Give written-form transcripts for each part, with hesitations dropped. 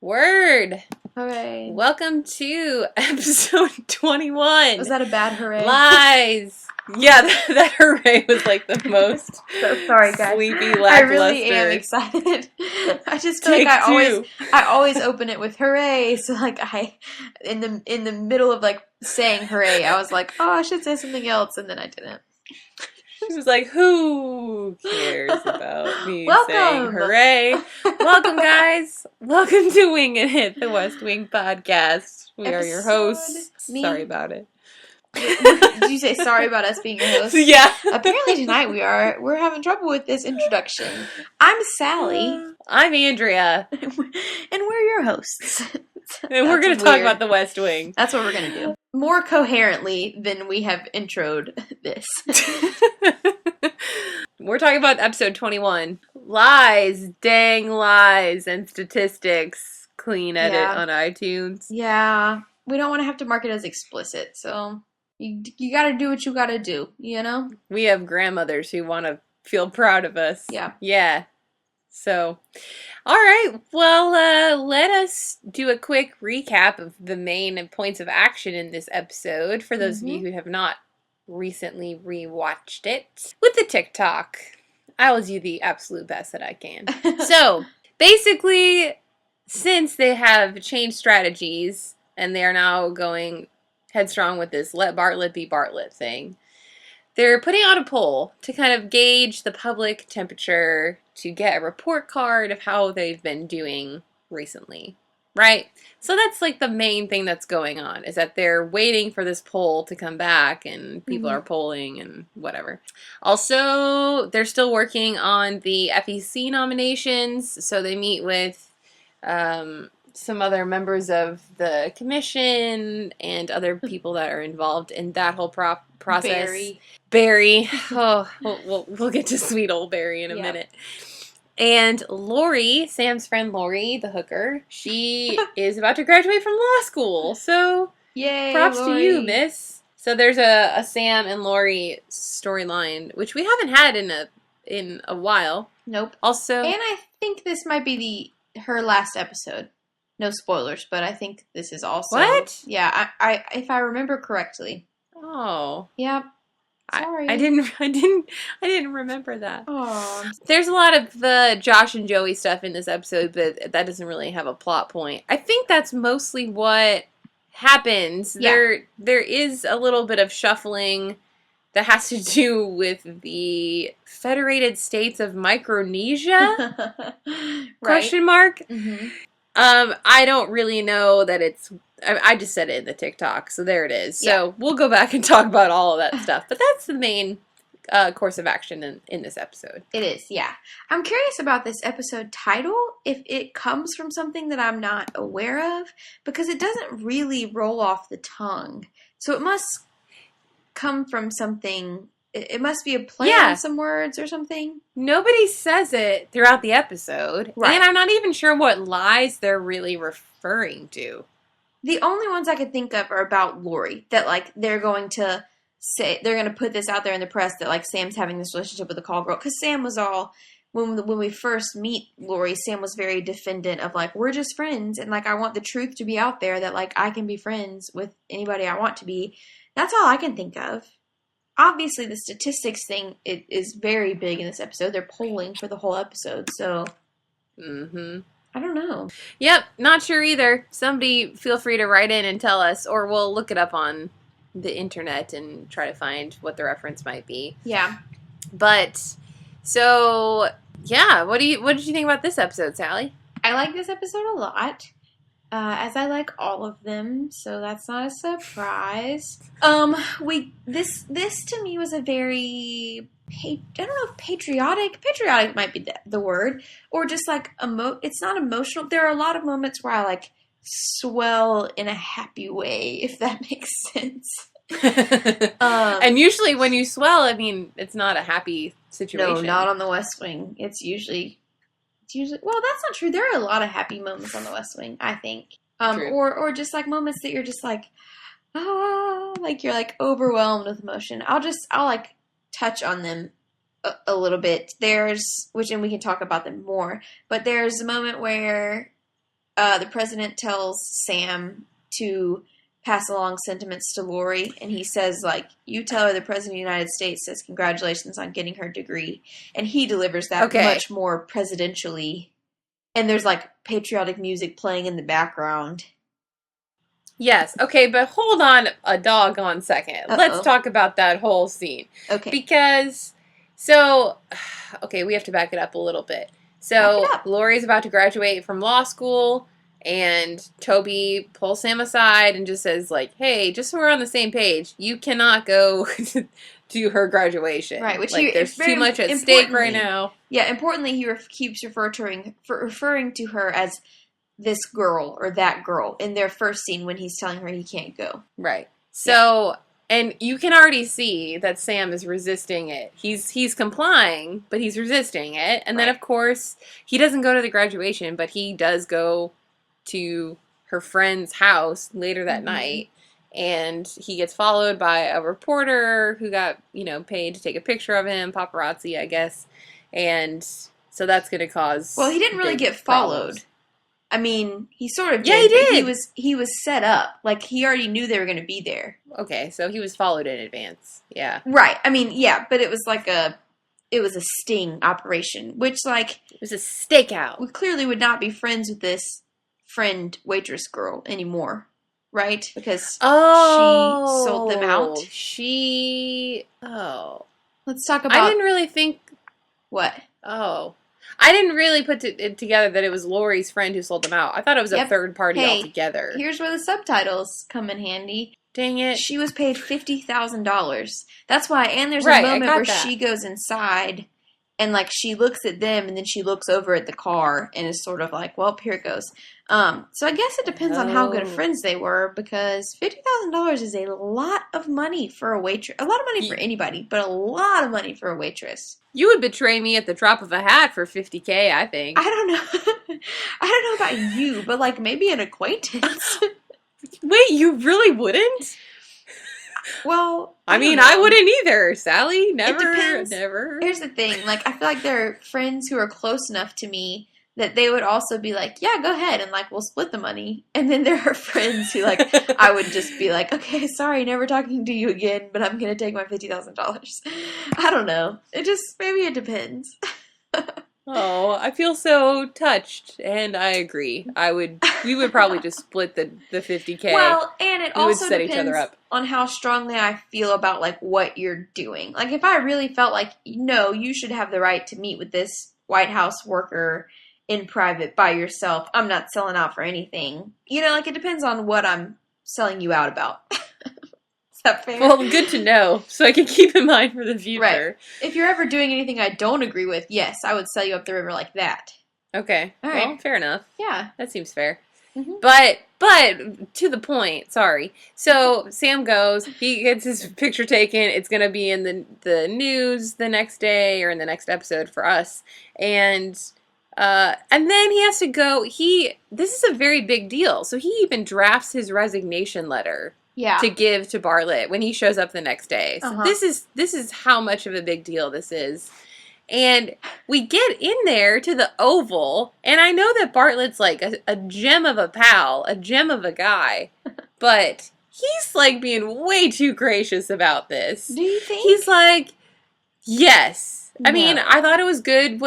Word! Hooray. Welcome to episode 21. Was that a bad hooray? Lies! Yeah, that hooray was like the most so sorry, guys. sleepy, lackluster. I really am excited. I just feel like I always open it with hooray. So like in the middle of like saying hooray, I was like, oh, I should say something else, and then I didn't. She was like, who cares about me Welcome. saying hooray? Welcome, guys. Welcome to Wingin It, the West Wing Podcast. We are your hosts. Sorry about it. Did you say sorry about us being your hosts? Yeah. Apparently tonight we're having trouble with this introduction. I'm Sally. I'm Andrea. And we're your hosts. And we're going to talk about the West Wing. That's what we're going to do. More coherently than we have introed this. We're talking about episode 21. Lies, dang lies, and statistics. Clean edit on iTunes. Yeah. We don't want to have to mark it as explicit, so you got to do what you got to do, you know? We have grandmothers who want to feel proud of us. Yeah. Yeah. So, all right. Well, let us do a quick recap of the main points of action in this episode for those of you who have not recently rewatched it. With the TikTok, I will do the absolute best that I can. So, basically, since they have changed strategies and they are now going headstrong with this let Bartlett be Bartlett thing, they're putting out a poll to kind of gauge the public temperature to get a report card of how they've been doing recently, right? So that's like the main thing that's going on, is that they're waiting for this poll to come back and people are polling and whatever. Also, they're still working on the FEC nominations, so they meet with some other members of the commission and other people that are involved in that whole process. Barry. Oh, we'll get to sweet old Barry in a minute. And Lori, Sam's friend Lori, the hooker, she is about to graduate from law school. So, yay, props Lori. to you, miss. So there's a Sam and Lori storyline, which we haven't had in a while. Nope. Also, and I think this might be her last episode. No spoilers, but I think this is also what? Yeah, I if I remember correctly. Oh. Yeah. Sorry. I didn't remember that. Oh. There's a lot of the Josh and Joey stuff in this episode, but that doesn't really have a plot point. I think that's mostly what happens. Yeah. There is a little bit of shuffling that has to do with the Federated States of Micronesia? Right. Question mark? Mm-hmm. I don't really know that it's... I just said it in the TikTok, so there it is. Yeah. So we'll go back and talk about all of that stuff. But that's the main course of action in this episode. It is, yeah. I'm curious about this episode title, if it comes from something that I'm not aware of, because it doesn't really roll off the tongue. So it must come from something... It must be a play on some words or something. Nobody says it throughout the episode. Right. And I'm not even sure what lies they're really referring to. The only ones I could think of are about Lori. That, like, they're going to put this out there in the press that, like, Sam's having this relationship with the call girl. Because Sam was all... When we first meet Lori, Sam was very defendant of, like, we're just friends. And, like, I want the truth to be out there that, like, I can be friends with anybody I want to be. That's all I can think of. Obviously, the statistics thing is very big in this episode. They're polling for the whole episode, so... I don't know. Yep, not sure either. Somebody feel free to write in and tell us, or we'll look it up on the internet and try to find what the reference might be. Yeah. But, so, yeah, what did you think about this episode, Sally? I like this episode a lot. As I like all of them, so that's not a surprise. This to me was a very, I don't know if patriotic might be the word, or just like, it's not emotional. There are a lot of moments where I like swell in a happy way, if that makes sense. And usually when you swell, I mean, it's not a happy situation. No, not on the West Wing. It's usually, well, that's not true. There are a lot of happy moments on the West Wing, I think. Or just like moments that you're just like, like you're like overwhelmed with emotion. I'll like touch on them a little bit. And we can talk about them more, but there's a moment where the president tells Sam to pass along sentiments to Lori, and he says, like, you tell her the president of the United States says congratulations on getting her degree, and he delivers that much more presidentially, and there's, like, patriotic music playing in the background. Yes, okay, but hold on a doggone second. Let's talk about that whole scene. Okay. Because, okay, we have to back it up a little bit. So, Lori's about to graduate from law school, and Toby pulls Sam aside and just says, like, hey, just so we're on the same page, you cannot go to her graduation. Right, which there's too much at stake right now. Yeah, importantly, he keeps referring to her as this girl or that girl in their first scene when he's telling her he can't go. Right. So... Yeah. And you can already see that Sam is resisting it. He's complying, but he's resisting it. And then, of course, he doesn't go to the graduation, but he does go to her friend's house later that night. And he gets followed by a reporter who got, paid to take a picture of him, paparazzi, I guess. And so that's going to cause... Well, he didn't really get followed. Problems. I mean, he sort of did. Yeah, he did. He was set up. Like, he already knew they were going to be there. Okay, so he was followed in advance. Yeah. Right. I mean, yeah, but it was like a sting operation, which, like... It was a stakeout. We clearly would not be friends with this waitress girl anymore, right? Because she sold them out. Let's talk about... I didn't really think... What? Oh. I didn't really put it together that it was Lori's friend who sold them out. I thought it was a third party altogether. Here's where the subtitles come in handy. Dang it. She was paid $50,000. That's why, and there's a moment where she goes inside and, like, she looks at them and then she looks over at the car and is sort of like, well, here it goes. So I guess it depends on how good of friends they were, because $50,000 is a lot of money for a waitress. A lot of money for anybody, but a lot of money for a waitress. You would betray me at the drop of a hat for $50K, I think. I don't know. I don't know about you, but, like, maybe an acquaintance. Wait, you really wouldn't? Well, I mean, I wouldn't either, Sally. Never, it depends. Never. Here's the thing. Like, I feel like there are friends who are close enough to me that they would also be like, yeah, go ahead, and, like, we'll split the money. And then there are friends who, like, I would just be like, okay, sorry, never talking to you again, but I'm going to take my $50,000. I don't know. Maybe it depends. Oh, I feel so touched, and I agree. We would probably just split the $50K. Well, and it also set depends each other up. On how strongly I feel about, like, what you're doing. Like, if I really felt like, no, you should have the right to meet with this White House worker in private by yourself, I'm not selling out for anything. Like, it depends on what I'm selling you out about. Is that fair? Well, good to know, so I can keep in mind for the future. Right. If you're ever doing anything I don't agree with, yes, I would sell you up the river like that. Okay. All right. Well, fair enough. Yeah. That seems fair. Mm-hmm. But to the point, sorry. So Sam goes, he gets his picture taken. It's going to be in the news the next day or in the next episode for us. And then he has to go, this is a very big deal. So he even drafts his resignation letter. Yeah. To give to Bartlett when he shows up the next day. So this is how much of a big deal this is. And we get in there to the Oval, and I know that Bartlett's like a gem of a pal, a gem of a guy, but he's like being way too gracious about this. Do you think? He's like, yes. I mean, I thought it was good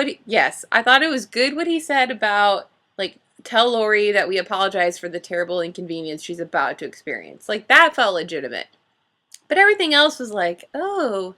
I thought it was good what he said about, like, tell Lori that we apologize for the terrible inconvenience she's about to experience. Like, that felt legitimate. But everything else was like, oh,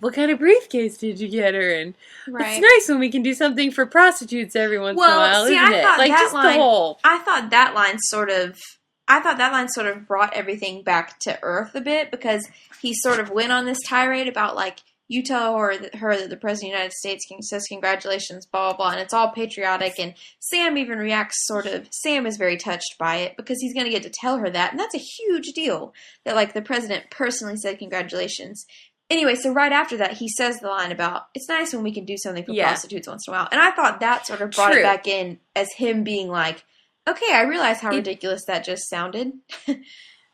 what kind of briefcase did you get her? And it's nice when we can do something for prostitutes every once in a while, isn't it? Like, just the whole... I thought that line sort of brought everything back to earth a bit, because he sort of went on this tirade about, like, you tell her that the President of the United States says congratulations, blah, blah, blah, and it's all patriotic, and Sam even reacts Sam is very touched by it, because he's going to get to tell her that, and that's a huge deal, that, like, the President personally said congratulations. Anyway, so right after that, he says the line about, it's nice when we can do something for prostitutes once in a while, and I thought that sort of brought it back in as him being like, okay, I realize how ridiculous that just sounded.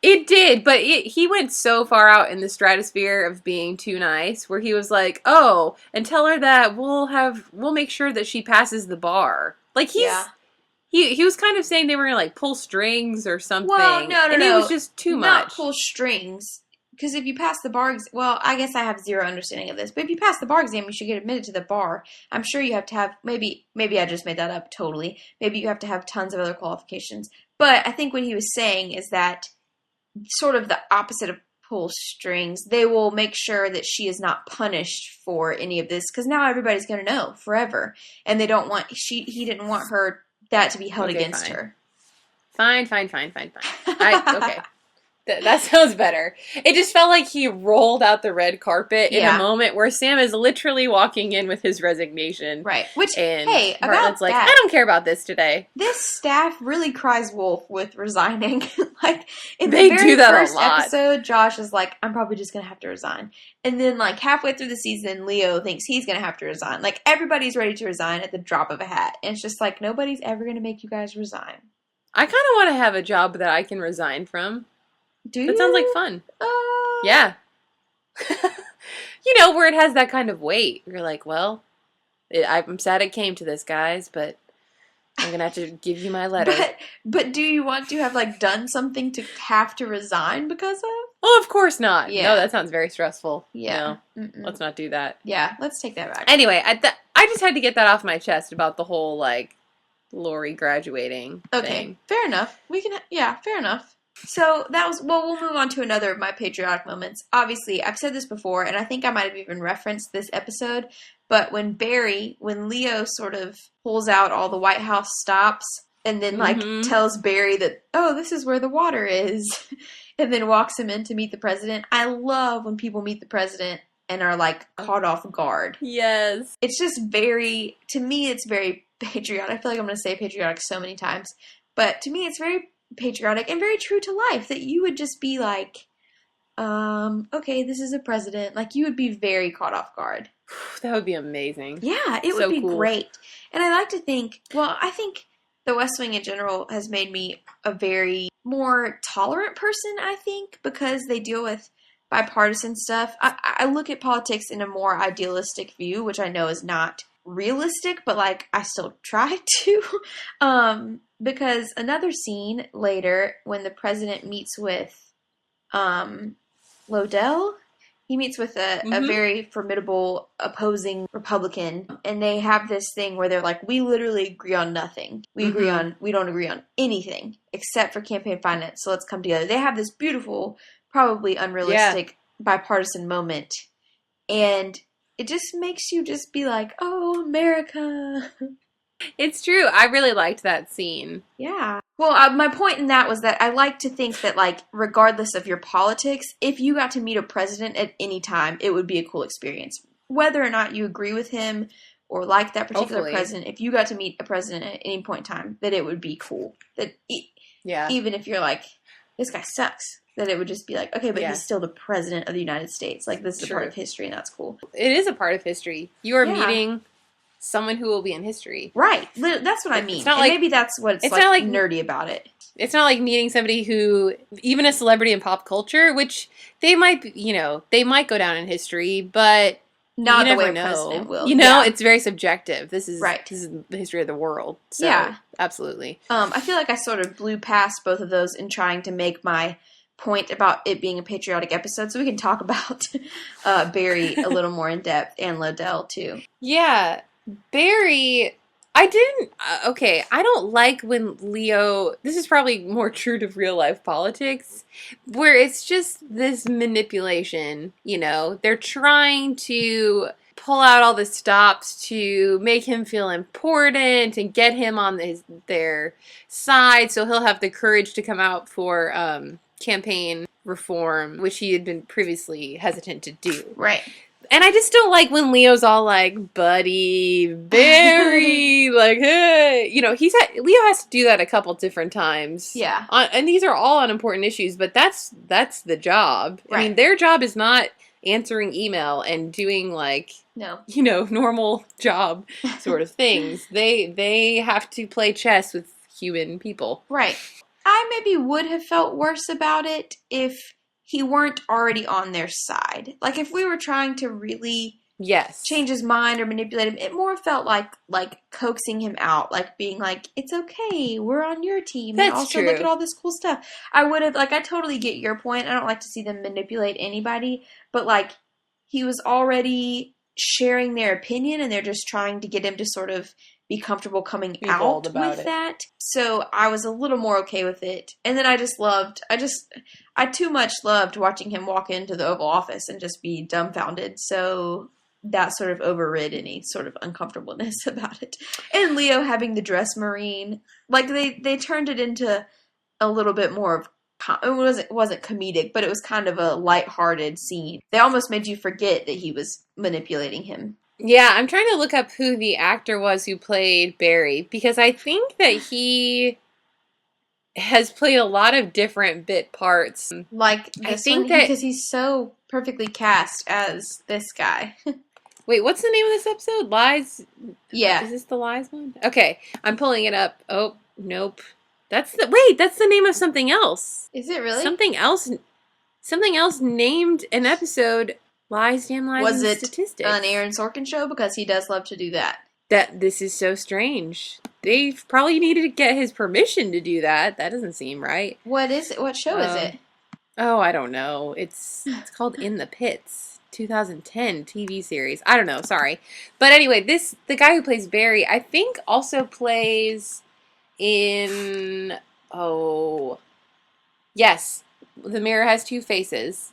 It did, but he went so far out in the stratosphere of being too nice, where he was like, oh, and tell her that we'll make sure that she passes the bar. Like, He was kind of saying they were going to, like, pull strings or something. Well, no. And it was just too much. Not pull strings. Because if you pass the bar exam, well, I guess I have zero understanding of this, but if you pass the bar exam, you should get admitted to the bar. I'm sure you have to have, maybe I just made that up totally. Maybe you have to have tons of other qualifications. But I think what he was saying is that sort of the opposite of pull strings, they will make sure that she is not punished for any of this, because now everybody's going to know forever. And they don't want, he didn't want that to be held against her. Fine. Okay. That sounds better. It just felt like he rolled out the red carpet in a moment where Sam is literally walking in with his resignation. Right. Which, and hey, Bartlett's like, I don't care about this today. This staff really cries wolf with resigning. Like, in they the very do that first a lot. episode, Josh is like, I'm probably just going to have to resign. And then, like, halfway through the season, Leo thinks he's going to have to resign. Like, everybody's ready to resign at the drop of a hat. And it's just like, nobody's ever going to make you guys resign. I kind of want to have a job that I can resign from. Do you? That sounds like fun. Yeah. You know, where it has that kind of weight. You're like, well, I'm sad it came to this, guys, but I'm going to have to give you my letter. But do you want to have, like, done something to have to resign because of? Well, of course not. Yeah. No, that sounds very stressful. Yeah. No, let's not do that. Yeah, let's take that back. Anyway, I just had to get that off my chest about the whole, like, Lori graduating thing. Fair enough. Fair enough. So that was, well, we'll move on to another of my patriotic moments. Obviously, I've said this before, and I think I might have even referenced this episode, but when Leo sort of pulls out all the White House stops, and then, like, tells Barry that, oh, this is where the water is, and then walks him in to meet the president. I love when people meet the president and are, like, caught off guard. Yes. It's just very, to me, it's very patriotic. I feel like I'm going to say patriotic so many times, but to me, it's very patriotic and very true to life that you would just be like, okay, this is a president. Like, you would be very caught off guard. That would be amazing. Yeah, it would be great. And I like to think, well, I think The West Wing in general has made me a very more tolerant person, I think, because they deal with bipartisan stuff. I look at politics in a more idealistic view, which I know is not realistic, but, like, I still try to. Because another scene later, when the president meets with Lodell, he meets with a very formidable opposing Republican, and they have this thing where they're like, we literally agree on nothing. We don't agree on anything except for campaign finance, so let's come together. They have this beautiful, probably unrealistic bipartisan moment, and it just makes you just be like, oh, America. It's true. I really liked that scene. Yeah. Well, my point in that was that I like to think that, like, regardless of your politics, if you got to meet a president at any time, it would be a cool experience. Whether or not you agree with him or like that particular president, if you got to meet a president at any point in time, that it would be cool. That even if you're like, this guy sucks, that it would just be like, okay, but he's still the president of the United States. Like, this is a part of history, and that's cool. It is a part of history. You are meeting someone who will be in history. Right. That's what I mean. And maybe that's what's not like nerdy about it. It's not like meeting somebody who, even a celebrity in pop culture, which they might, they might go down in history, but not you the way never know. president will. It's very subjective. This is the history of the world. So, absolutely. I feel like I sort of blew past both of those in trying to make my point about it being a patriotic episode, so we can talk about Barry a little more in depth, and Lodell too. Yeah. Barry, I don't like when Leo, this is probably more true to real life politics, where it's just this manipulation, they're trying to pull out all the stops to make him feel important and get him on their side so he'll have the courage to come out for campaign reform, which he had been previously hesitant to do. Right. And I just don't like when Leo's all like, buddy, Barry, like, hey. Leo has to do that a couple different times. Yeah. And these are all unimportant issues, but that's the job. Right. I mean, their job is not answering email and doing, like, normal job sort of things. They have to play chess with human people. Right. I maybe would have felt worse about it if he weren't already on their side. Like, if we were trying to really Yes. change his mind or manipulate him. It more felt like coaxing him out, like being like, "It's okay, we're on your team, and That's also look at true. all this cool stuff." I would have like I totally get your point. I don't like to see them manipulate anybody, but like he was already sharing their opinion, and they're just trying to get him to sort of be comfortable coming Be bold out about with it. that. So I was a little more okay with it. And then I too much loved watching him walk into the Oval Office and just be dumbfounded. So that sort of overrid any sort of uncomfortableness about it. And Leo having the dress marine, like they turned it into a little bit more of it wasn't comedic, but it was kind of a lighthearted scene. They almost made you forget that he was manipulating him. Yeah, I'm trying to look up who the actor was who played Barry, because I think that he has played a lot of different bit parts. Like I this one, think that... because he's so perfectly cast as this guy. Wait, what's the name of this episode? Lies? Yeah. Is this the Lies one? Okay, I'm pulling it up. Oh, nope. That's the name of something else. Is it really? Something else named an episode Lies, Damn Lies, Was and it Statistics. an Aaron Sorkin show? Because he does love to do that. This is so strange. They probably needed to get his permission to do that. That doesn't seem right. What is it? What show is it? Oh, I don't know. It's called In the Pits, 2010 TV series. I don't know. Sorry, but anyway, the guy who plays Barry, I think, also plays in... Oh, yes, The Mirror Has Two Faces.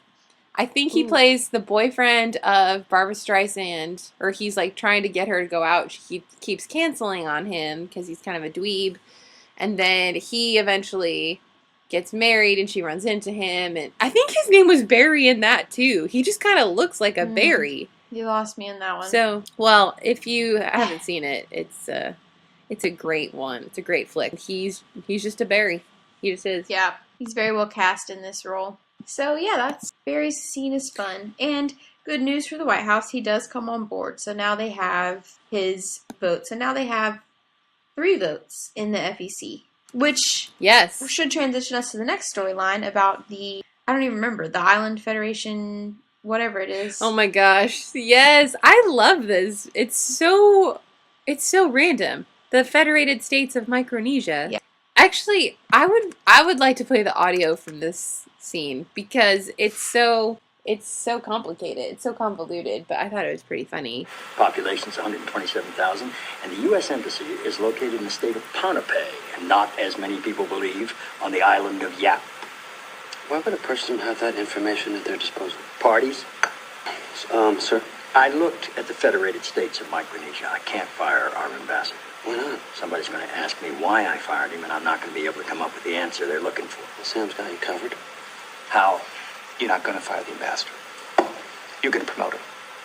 I think he plays the boyfriend of Barbra Streisand, or he's like trying to get her to go out. She keeps canceling on him because he's kind of a dweeb. And then he eventually gets married and she runs into him. And I think his name was Barry in that too. He just kind of looks like a Barry. You lost me in that one. So, well, if you haven't seen it, it's a great one. It's a great flick. He's just a Barry. He just is. Yeah, he's very well cast in this role. So yeah, that's Barry's scene is fun. And good news for the White House, he does come on board. So now they have his vote. So now they have 3 votes in the FEC, which should transition us to the next storyline about I don't even remember, the Island Federation, whatever it is. Oh my gosh. Yes, I love this. It's so random. The Federated States of Micronesia. Yeah. Actually, I would like to play the audio from this scene because it's so complicated. It's so convoluted, but I thought it was pretty funny. Population's 127,000, and the U.S. Embassy is located in the state of Pohnpei, and not, as many people believe, on the island of Yap. Why would a person have that information at their disposal? Parties? Sir? I looked at the Federated States of Micronesia. I can't fire our ambassador. Why not? Somebody's going to ask me why I fired him, and I'm not going to be able to come up with the answer they're looking for. Well, Sam's got you covered. How? You're not going to fire the ambassador. You're going to promote him.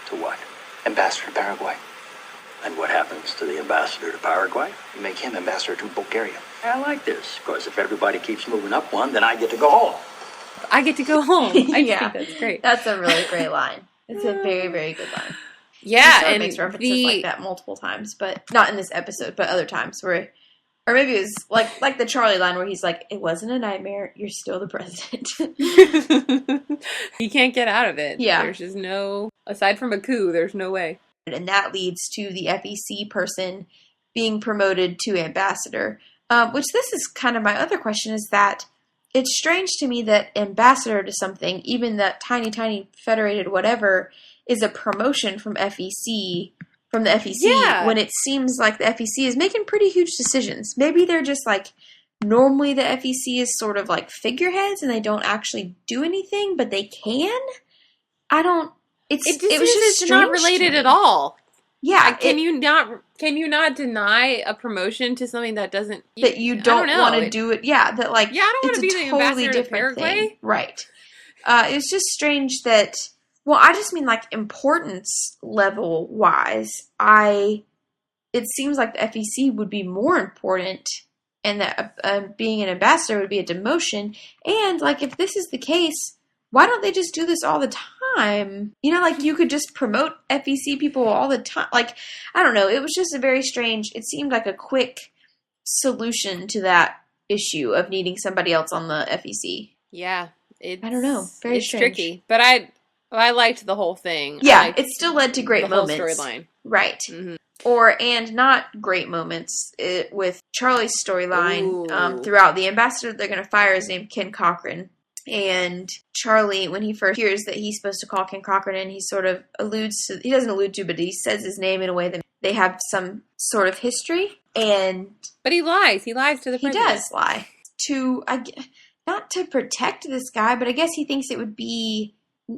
To what? Ambassador to Paraguay. And what happens to the ambassador to Paraguay? You make him ambassador to Bulgaria. I like this, because if everybody keeps moving up one, then I get to go home. I get to go home. I just think that's great. That's a really great line. It's a very, very good line. Yeah, and makes references like that multiple times, but not in this episode, but other times where, or maybe it was like the Charlie line where he's like, "It wasn't a nightmare. You're still the president." You can't get out of it. Yeah, there's just no. Aside from a coup, there's no way. And that leads to the FEC person being promoted to ambassador. Which this is kind of my other question: is that it's strange to me that ambassador to something, even that tiny federated whatever, is a promotion from the FEC when it seems like the FEC is making pretty huge decisions. Maybe they're just like, normally the FEC is sort of like figureheads and they don't actually do anything, but they can. It was just not related at all. Yeah. Can you not deny a promotion to something that doesn't... That you don't want to do it. Yeah. That like, yeah, I don't want to be the totally ambassador to Paraguay. Thing. Right. It's just strange that... Well, I just mean like importance level wise. It seems like the FEC would be more important, and that being an ambassador would be a demotion. And like, if this is the case, why don't they just do this all the time? You know, like you could just promote FEC people all the time. Like, I don't know. It was just a very strange. It seemed like a quick solution to that issue of needing somebody else on the FEC. Yeah, I don't know. Very it's strange. tricky, but I liked the whole thing. Yeah, it still led to great the whole moments. storyline. Right. Mm-hmm. And not great moments with Charlie's storyline throughout. The ambassador they're going to fire is named Ken Cochran. And Charlie, when he first hears that he's supposed to call Ken Cochran in, he sort of he doesn't allude to, but he says his name in a way that they have some sort of history. But he lies. He lies to the president. He does lie. Not to protect this guy, but I guess he thinks it would be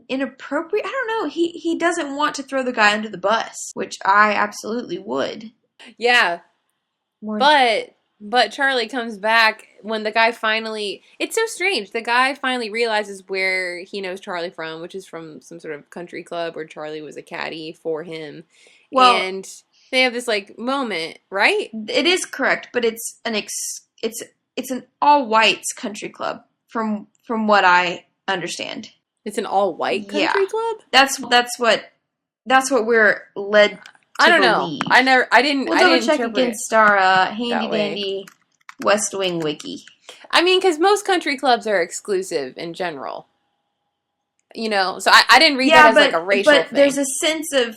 inappropriate. I don't know. He doesn't want to throw the guy under the bus, which I absolutely would. Yeah. But Charlie comes back when the guy finally... It's so strange. The guy finally realizes where he knows Charlie from, which is from some sort of country club where Charlie was a caddy for him. Well, and they have this, like, moment, right? It is correct, but it's an all-whites country club from what I understand. It's an all-white country club? That's what we're led to I don't believe. know. I didn't We'll double check against our handy-dandy West Wing wiki. I mean, because most country clubs are exclusive in general. You know, so I didn't read that as like a racial thing. But there's a sense of...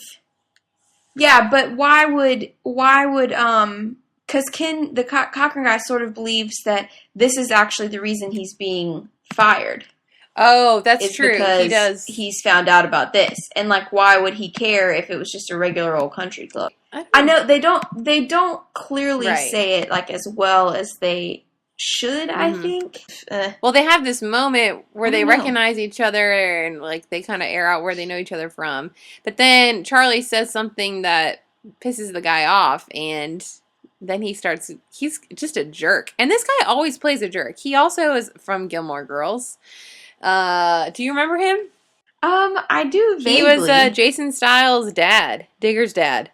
Yeah, but why would because the Cochran guy sort of believes that this is actually the reason he's being fired. Oh, that's true. Because he does. He's found out about this, and like, why would he care if it was just a regular old country club? I know they don't clearly say it like as well as they should. I think. Well, they have this moment where they recognize each other and like they kind of air out where they know each other from. But then Charlie says something that pisses the guy off, and then he's just a jerk. And this guy always plays a jerk. He also is from Gilmore Girls. Do you remember him? I do vaguely. He was Jason Stiles' dad, Digger's dad.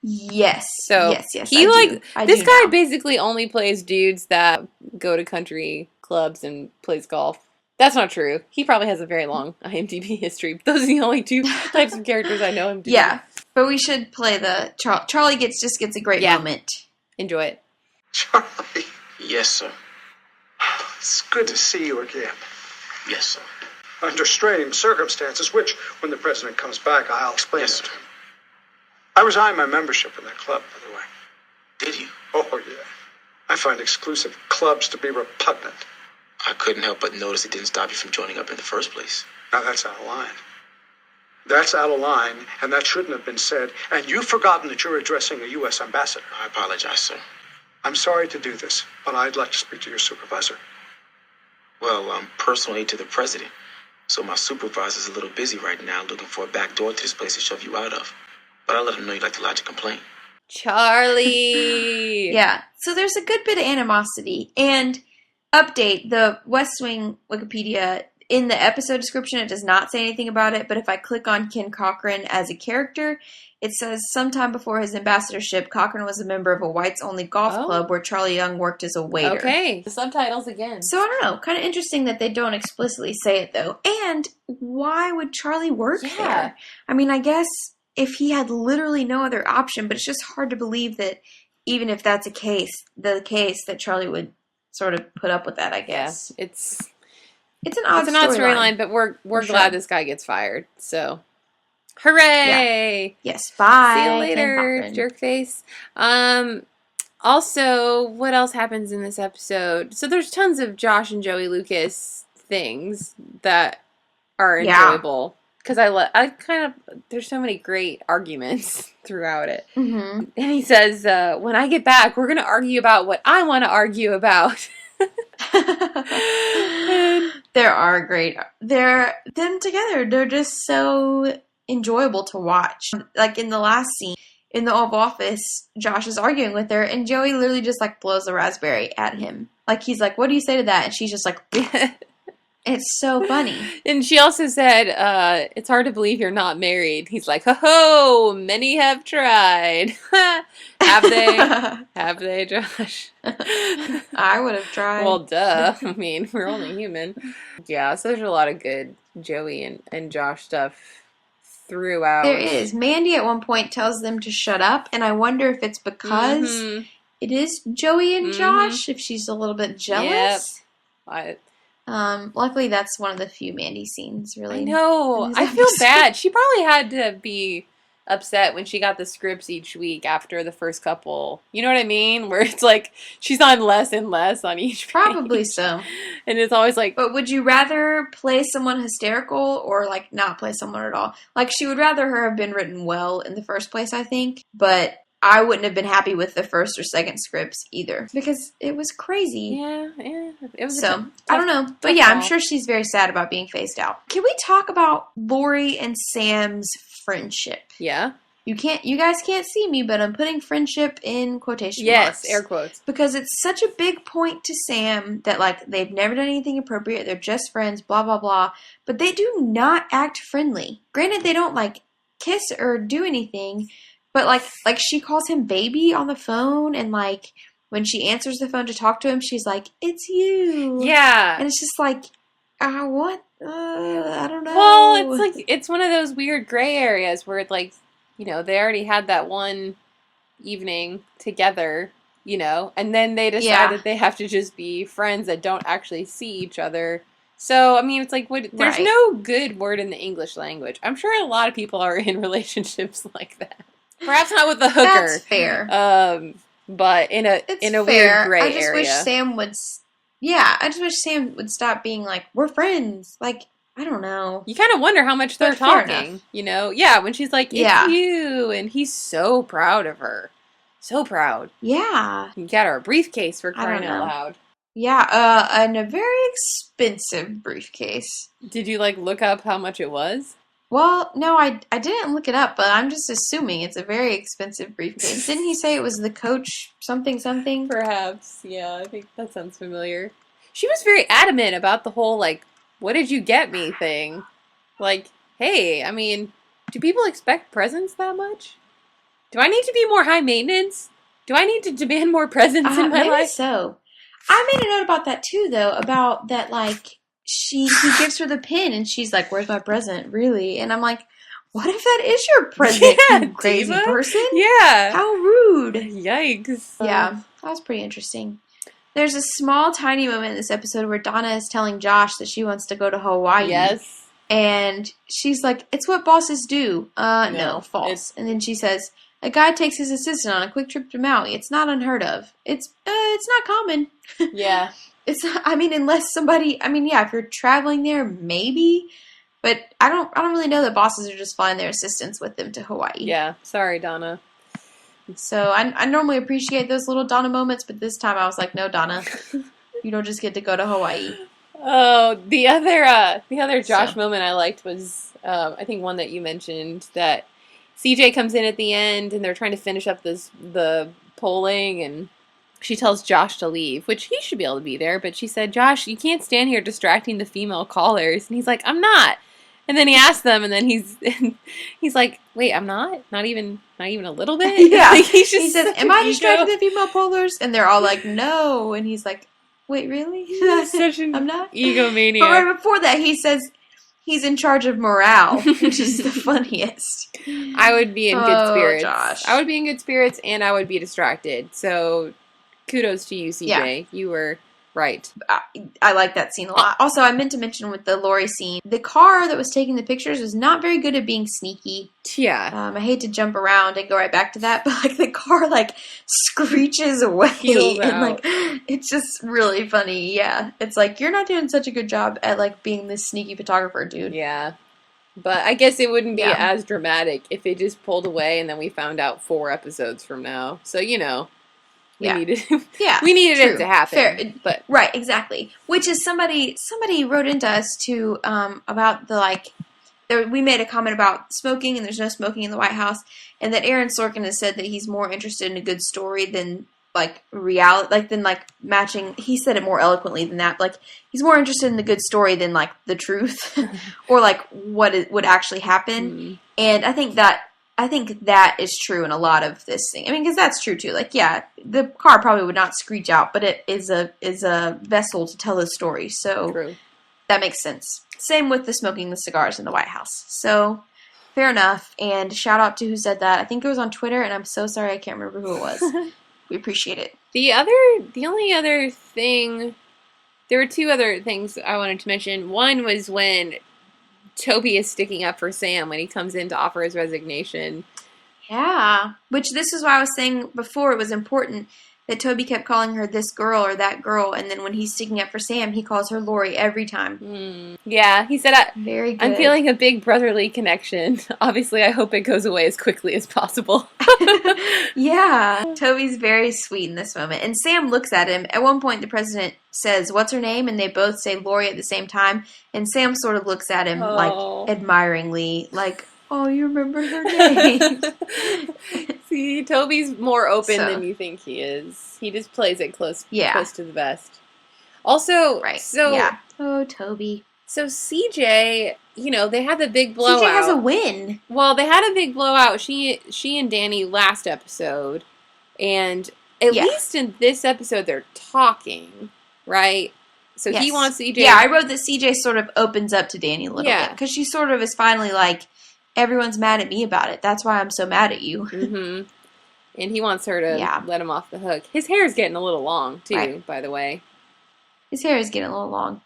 Yes. So yes. This guy basically only plays dudes that go to country clubs and plays golf. That's not true. He probably has a very long IMDb history. Those are the only two types of characters I know him to be. Yeah, but we should play the Charlie gets a great moment. Enjoy it. Charlie. Yes, sir. It's good to see you again. Yes, sir. Under strange circumstances, which, when the president comes back, I'll explain yes, it. Sir. I resigned my membership in that club, by the way. Did you? Oh, yeah. I find exclusive clubs to be repugnant. I couldn't help but notice it didn't stop you from joining up in the first place. Now, that's out of line. That's out of line, and that shouldn't have been said. And you've forgotten that you're addressing a U.S. ambassador. I apologize, sir. I'm sorry to do this, but I'd like to speak to your supervisor. Well, I'm personal aide to the president, so my supervisor's a little busy right now looking for a back door to this place to shove you out of. But I'll let him know you'd like to lodge a complaint. Charlie! Yeah, so there's a good bit of animosity. And update, the West Wing Wikipedia, in the episode description, it does not say anything about it, but if I click on Ken Cochran as a character, it says sometime before his ambassadorship, Cochran was a member of a whites-only golf club where Charlie Young worked as a waiter. Okay, the subtitles again. So I don't know, kind of interesting that they don't explicitly say it, though. And why would Charlie work there? I mean, I guess if he had literally no other option, but it's just hard to believe that even if that's the case that Charlie would sort of put up with that, I guess. Yeah, it's an odd storyline, but we're glad this guy gets fired. So, hooray! Yeah. Yes, bye. See you later, jerkface. Also, what else happens in this episode? So there's tons of Josh and Joey Lucas things that are enjoyable. Because I kind of, there's so many great arguments throughout it. Mm-hmm. And he says, when I get back, we're going to argue about what I want to argue about. There are great. Them together, they're just so enjoyable to watch. Like in the last scene, in the Oval Office, Josh is arguing with her, and Joey literally just like blows the raspberry at him. Like he's like, "What do you say to that?" And she's just like, It's so funny. And she also said, it's hard to believe you're not married. He's like, ho, many have tried. Have they? Have they, Josh? I would have tried. Well, duh. I mean, we're only human. Yeah, so there's a lot of good Joey and Josh stuff throughout. There is. Mandy at one point tells them to shut up, and I wonder if it's because it is Joey and Josh, if she's a little bit jealous. Yep. Luckily, that's one of the few Mandy scenes, really. I know. I feel bad. She probably had to be upset when she got the scripts each week after the first couple. You know what I mean? Where it's like she's on less and less on each page. Probably so. And it's always like... But would you rather play someone hysterical or, like, not play someone at all? Like, she would rather her have been written well in the first place, I think. But I wouldn't have been happy with the first or second scripts either. Because it was crazy. Yeah. It was so, I don't know. But yeah, I'm sure she's very sad about being phased out. Can we talk about Lori and Sam's friendship? Yeah. You guys can't see me, but I'm putting friendship in quotation marks. Yes, air quotes. Because it's such a big point to Sam that, like, they've never done anything appropriate. They're just friends, blah, blah, blah. But they do not act friendly. Granted, they don't, like, kiss or do anything. But, like she calls him baby on the phone. And, like, when she answers the phone to talk to him, she's like, it's you. Yeah. And it's just like, what? I don't know. Well, it's like, it's one of those weird gray areas where it's like, you know, they already had that one evening together, you know, and then they decide that they have to just be friends that don't actually see each other. So, I mean, it's like, there's no good word in the English language. I'm sure a lot of people are in relationships like that. Perhaps not with the hooker. That's fair. But in a weird gray area. I just wish Sam would... Yeah, I just wish Sam would stop being like, we're friends. Like, I don't know. You kind of wonder how much they're talking, you know? Yeah, when she's like, it's you, and he's so proud of her. So proud. Yeah. You got her a briefcase for crying out loud. Yeah, and a very expensive briefcase. Did you, like, look up how much it was? Well, no, I didn't look it up, but I'm just assuming it's a very expensive briefcase. Didn't he say it was the Coach something? Perhaps, yeah, I think that sounds familiar. She was very adamant about the whole, like, what did you get me thing? Like, hey, I mean, do people expect presents that much? Do I need to be more high maintenance? Do I need to demand more presents in my life? Maybe so. I made a note about that too, though, about that, like, he gives her the pin, and she's like, where's my present, really? And I'm like, what if that is your present, you crazy person? Yeah. How rude. Yikes. Yeah, that was pretty interesting. There's a small, tiny moment in this episode where Donna is telling Josh that she wants to go to Hawaii. Yes. And she's like, it's what bosses do. No, false. And then she says, a guy takes his assistant on a quick trip to Maui. It's not unheard of. It's not common. Yeah. Unless somebody, if you're traveling there, maybe. But I don't really know that bosses are just flying their assistants with them to Hawaii. Yeah. Sorry, Donna. So I normally appreciate those little Donna moments, but this time I was like, no, Donna, you don't just get to go to Hawaii. Oh, the other Josh moment I liked was, I think one that you mentioned, that CJ comes in at the end and they're trying to finish up the polling, and she tells Josh to leave, which he should be able to be there, but she said, Josh, you can't stand here distracting the female callers. And he's like, I'm not. And then he asks them, and then he's like, wait, I'm not? Not even a little bit? Yeah. Like, he says, am I distracting the female pollers? And they're all like, no. And he's like, wait, really? Such an I'm not? egomaniac. But right before that, he says he's in charge of morale, which is the funniest. I would be in good spirits. Josh. I would be in good spirits, and I would be distracted. So kudos to you, CJ. Yeah. You were right. I like that scene a lot. Also, I meant to mention with the Lori scene, the car that was taking the pictures was not very good at being sneaky. Yeah. I hate to jump around and go right back to that, but like the car like screeches away and like it's just really funny. Yeah. It's like, you're not doing such a good job at like being this sneaky photographer, dude. Yeah. But I guess it wouldn't be as dramatic if it just pulled away and then we found out 4 episodes from now. So, you know. We needed it to happen. Fair. But right, exactly. Which is somebody wrote into us to about the like we made a comment about smoking and there's no smoking in the White House, and that Aaron Sorkin has said that he's more interested in a good story than like reality, than matching. He said it more eloquently than that. Like he's more interested in the good story than like the truth or like what would actually happen. Mm. And I think that is true in a lot of this thing. I mean, because that's true too. Like, yeah, the car probably would not screech out, but it is a vessel to tell a story. So true. That makes sense. Same with the smoking the cigars in the White House. So fair enough. And shout out to who said that. I think it was on Twitter, and I'm so sorry I can't remember who it was. We appreciate it. The only other thing There were two other things I wanted to mention. One was when Toby is sticking up for Sam when he comes in to offer his resignation. Yeah. Which this is why I was saying before it was important that Toby kept calling her this girl or that girl, and then when he's sticking up for Sam, he calls her Lori every time. Yeah, he said, Very good. I'm feeling a big brotherly connection. Obviously, I hope it goes away as quickly as possible. Yeah. Toby's very sweet in this moment. And Sam looks at him. At one point, the president says, what's her name? And they both say Lori at the same time. And Sam sort of looks at him, like, admiringly, like, oh, you remember her name. See, Toby's more open than you think he is. He just plays it close to the vest. Also, Oh, Toby. So CJ, they had the big blowout. CJ has a win. Well, they had a big blowout. She and Danny last episode. And at least in this episode, they're talking, right? So he wants CJ. Yeah, I wrote that CJ sort of opens up to Danny a little bit. Because she sort of is finally like, everyone's mad at me about it. That's why I'm so mad at you. Mm-hmm. And he wants her to let him off the hook. His hair is getting a little long, too, by the way. His hair is getting a little long.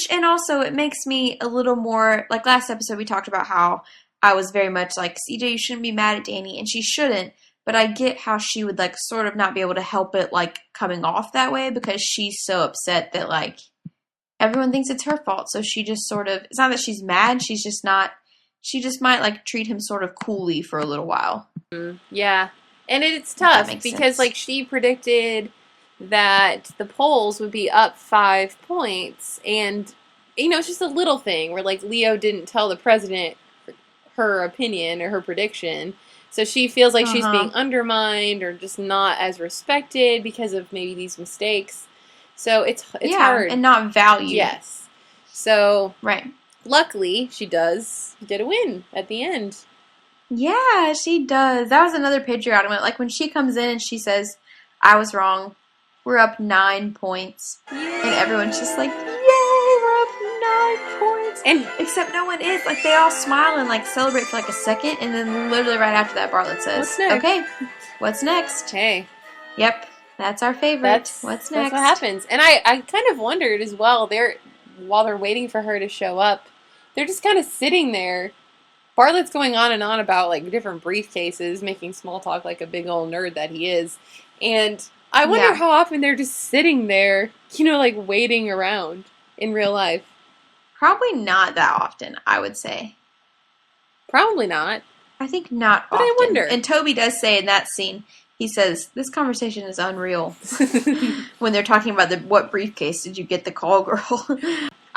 And also, it makes me a little more, like last episode we talked about how I was very much like, CJ, you shouldn't be mad at Danny, and she shouldn't, but I get how she would, like, sort of not be able to help it, like, coming off that way, because she's so upset that, like, everyone thinks it's her fault, so she just sort of, it's not that she's mad, she's just not, she just might, like, treat him sort of coolly for a little while. Yeah, and it's tough, because, like, she predicted that the polls would be up 5 points, and it's just a little thing where like Leo didn't tell the president her opinion or her prediction, so she feels like she's being undermined or just not as respected because of maybe these mistakes. So it's hard and not valued. Yes. So luckily she does get a win at the end. Yeah, she does. That was another patriotic moment. Like when she comes in and she says, "I was wrong. We're up 9 points." Yay. And everyone's just like, yay, we're up 9 points. And except no one is. Like, they all smile and, like, celebrate for, like, a second. And then literally right after that, Bartlett says, what's next? Okay, what's next? Hey. Yep, that's our favorite. What's next? That's what happens. And I kind of wondered as well, while they're waiting for her to show up, they're just kind of sitting there. Bartlett's going on and on about, like, different briefcases, making small talk like a big old nerd that he is. And I wonder how often they're just sitting there, like waiting around in real life. Probably not that often, I would say. Probably not. I think not often. But I wonder. And Toby does say in that scene, he says, this conversation is unreal. When they're talking about what briefcase did you get the call girl.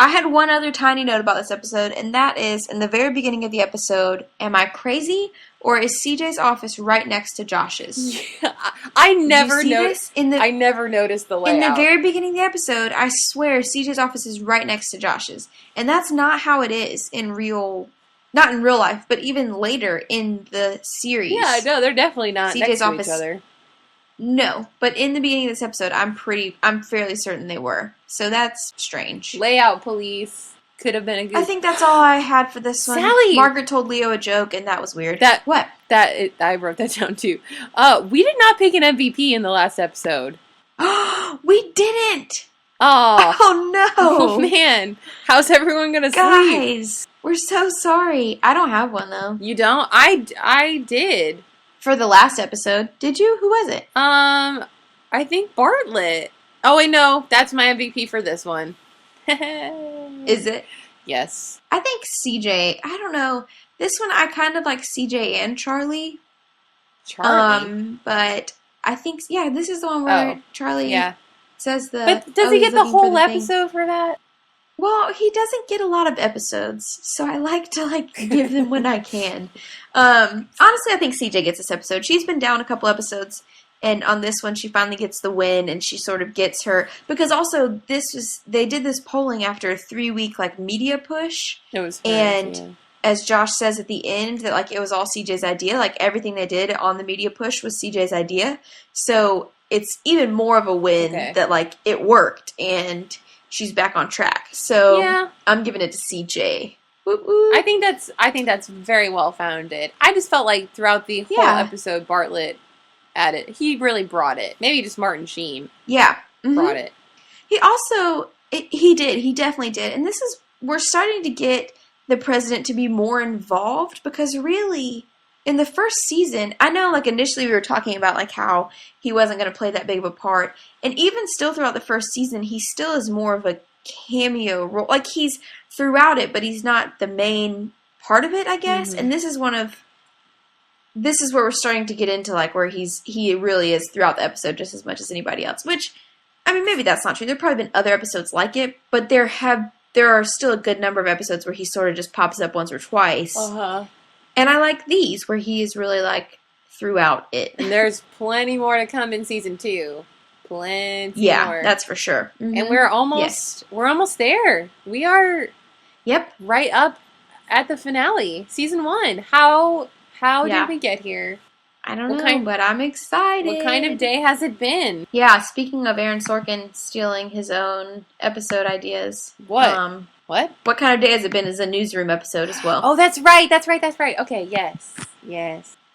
I had one other tiny note about this episode, and that is, in the very beginning of the episode, am I crazy, or is CJ's office right next to Josh's? Yeah, I never noticed. I never noticed the layout. In the very beginning of the episode, I swear CJ's office is right next to Josh's, and that's not how it is in not in real life, but even later in the series. Yeah, no, they're definitely not CJ's next to office, each other. No, but in the beginning of this episode, I'm fairly certain they were. So that's strange. Layout police could have been a good. I think that's all I had for this one. Sally! Margaret told Leo a joke, and that was weird. What? I wrote that down too. We did not pick an MVP in the last episode. We didn't! Oh no! Oh man, how's everyone gonna sleep? Guys, we're so sorry. I don't have one though. You don't? I did. For the last episode. Did you? Who was it? I think Bartlett. Oh, wait, no. That's my MVP for this one. Is it? Yes. I think CJ. I don't know. This one, I kind of like CJ and Charlie. But I think, this is the one where Charlie says the... But does he get the whole episode for that? Well, he doesn't get a lot of episodes, so I like to, give them when I can. Honestly, I think CJ gets this episode. She's been down a couple episodes, and on this one, she finally gets the win, and she sort of gets her... Because also, they did this polling after a 3-week, media push. It was as Josh says at the end, that, it was all CJ's idea. Everything they did on the media push was CJ's idea. So, it's even more of a win that, it worked, and... she's back on track. So I'm giving it to CJ. Whoop, whoop. I think that's very well founded. I just felt like throughout the whole episode, Bartlett he really brought it. Maybe just Martin Sheen. Yeah. Mm-hmm. Brought it. He also, He did. He definitely did. And we're starting to get the president to be more involved because really, in the first season, I know like initially we were talking about like how he wasn't going to play that big of a part. And even still throughout the first season, he still is more of a cameo role. Like he's throughout it, but he's not the main part of it, I guess. Mm-hmm. And this is where we're starting to get into like where he really is throughout the episode just as much as anybody else, which I mean, maybe that's not true. There have probably been other episodes like it, but there are still a good number of episodes where he sort of just pops up once or twice. Uh-huh. And I like these where he is really like throughout it. And there's plenty more to come in season 2. Plenty more. Yeah, that's for sure. Mm-hmm. And we're almost there. We are right up at the finale. Season 1. How did we get here? I don't know, but I'm excited. What kind of day has it been? Yeah, speaking of Aaron Sorkin stealing his own episode ideas. What? What kind of day has it been is a newsroom episode as well. Oh, that's right. Okay, yes.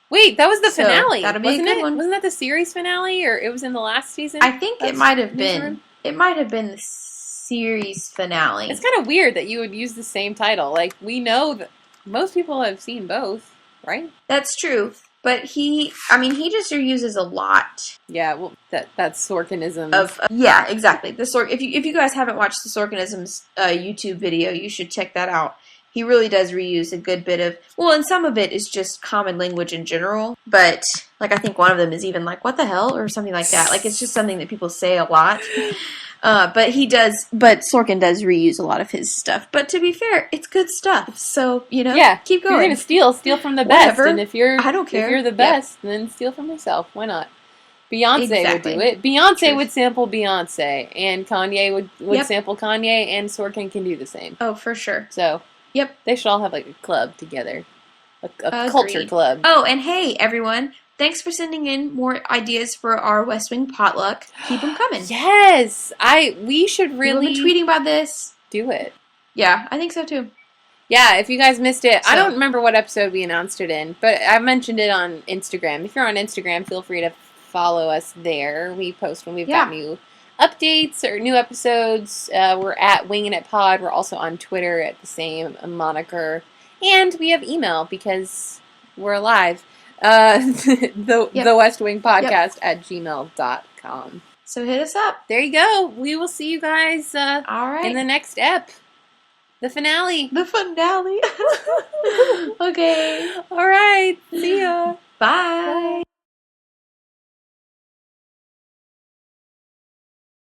Wait, that was the finale. That'll be a good one. Wasn't that the series finale, or it was in the last season? I think it might have been. It might have been the series finale. It's kind of weird that you would use the same title. Like, we know that most people have seen both, right? That's true. But he just reuses a lot. Yeah, well, that's Sorkinism. Yeah, exactly. If you guys haven't watched the Sorkinisms YouTube video, you should check that out. He really does reuse a good bit of, and some of it is just common language in general. But like I think one of them is even like "what the hell" or something like that. Like it's just something that people say a lot. But Sorkin does reuse a lot of his stuff. But to be fair, it's good stuff. So, keep going. If you're going to steal from the best. Whatever. And if you're If you're the best, then steal from yourself. Why not? Beyonce would do it. Beyonce would sample Beyonce. And Kanye would sample Kanye. And Sorkin can do the same. Oh, for sure. So, they should all have like a club together. A culture club. Oh, and hey, everyone. Thanks for sending in more ideas for our West Wing potluck. Keep them coming. Yes! We should really... We've been tweeting about this. Do it. Yeah, I think so too. Yeah, if you guys missed it, I don't remember what episode we announced it in, but I mentioned it on Instagram. If you're on Instagram, feel free to follow us there. We post when we've got new updates or new episodes. We're at Wingin It Pod. We're also on Twitter at the same moniker. And we have email because we're alive. TheWestWingPodcast at gmail.com. So hit us up. There you go. We will see you guys all right. in the next ep. The finale. Okay. All right. See ya. Bye.